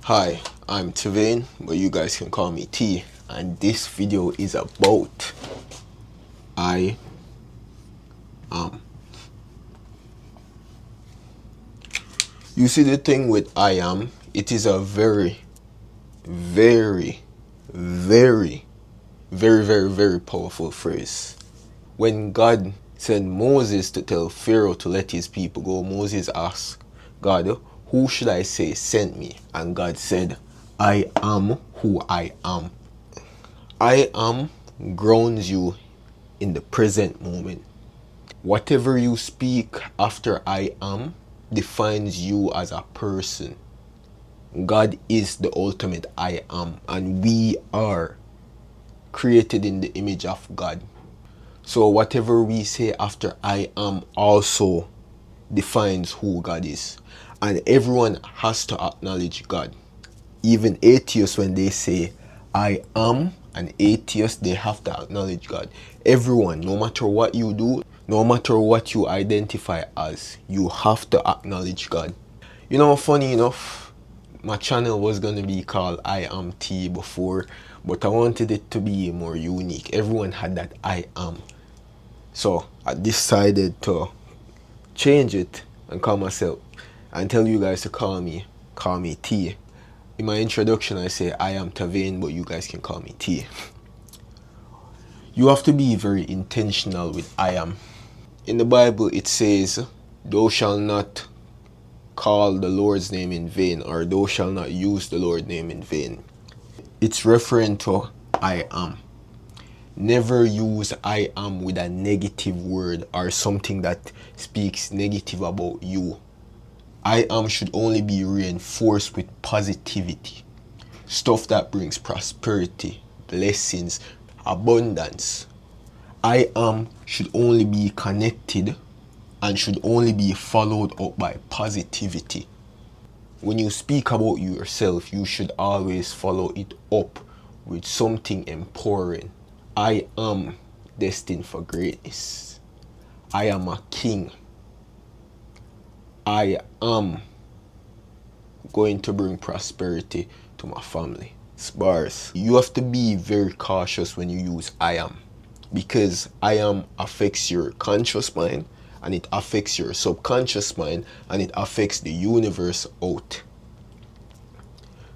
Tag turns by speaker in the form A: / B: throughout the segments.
A: Hi, I'm Tavane, but you guys can call me T, and this video is about I am. You see, the thing with I am, it is a very, very, very, very powerful phrase. When God sent Moses to tell Pharaoh to let his people go, Moses asked God, "Who should I say sent me?" And God said, "I am who I am." I am grounds you in the present moment. Whatever you speak after I am defines you as a person. God is the ultimate I am, and we are created in the image of God. So whatever we say after I am also defines who God is. And everyone has to acknowledge God. Even atheists, when they say I am an atheist, they have to acknowledge God. Everyone, no matter what you do, no matter what you identify as, you have to acknowledge God. You know, funny enough, my channel was going to be called I Am T before, but I wanted it to be more unique. Everyone had that I am. So I decided to change it and call myself and tell you guys to call me T. In my introduction I say I am Tavane, but you guys can call me T. You have to be very intentional with I am. In the Bible it says, "Thou shalt not call the Lord's name in vain," or "Thou shalt not use the Lord's name in vain." It's referring to I am. Never use I am with a negative word or something that speaks negative about you. I am should only be reinforced with positivity. Stuff that brings prosperity, blessings, abundance. I am should only be connected and should only be followed up by positivity. When you speak about yourself, you should always follow it up with something empowering. I am destined for greatness. I am a king. I am going to bring prosperity to my family. Bars. You have to be very cautious when you use I am, because I am affects your conscious mind, and it affects your subconscious mind, and it affects the universe out.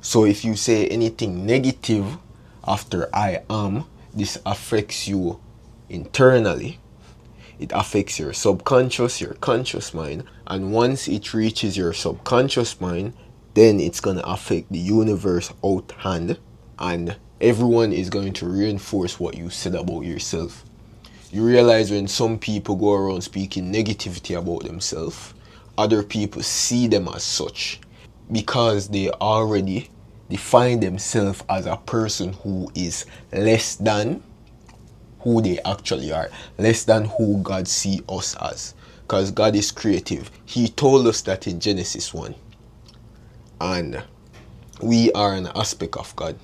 A: So if you say anything negative after I am, this affects you internally. It affects your subconscious, your conscious mind, and once it reaches your subconscious mind, then it's going to affect the universe out hand, and everyone is going to reinforce what you said about yourself. You realize when some people go around speaking negativity about themselves, other people see them as such because they already define themselves as a person who is less than who they actually are, less than who God sees us as. Because God is creative. He told us that in Genesis 1. And we are an aspect of God.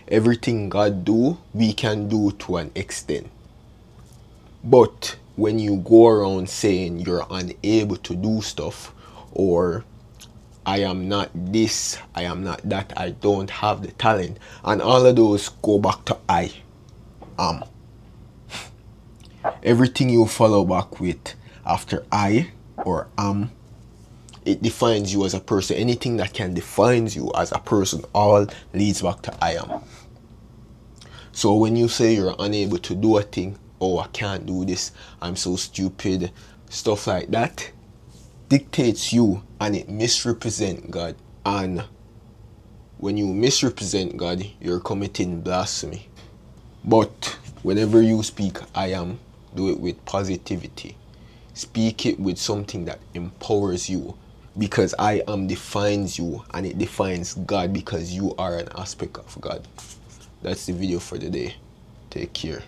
A: Everything God do, we can do to an extent. But when you go around saying you're unable to do stuff, or I am not this, I am not that, I don't have the talent, and all of those go back to I am. Everything you follow back with after I or am, it defines you as a person. Anything that can define you as a person all leads back to I am. So when you say you're unable to do a thing, "Oh, I can't do this, I'm so stupid," stuff like that dictates you, and it misrepresents God. And when you misrepresent God, you're committing blasphemy. But whenever you speak I am, do it with positivity. Speak it with something that empowers you, because I am defines you, and it defines God because you are an aspect of God. That's the video for today. Take care.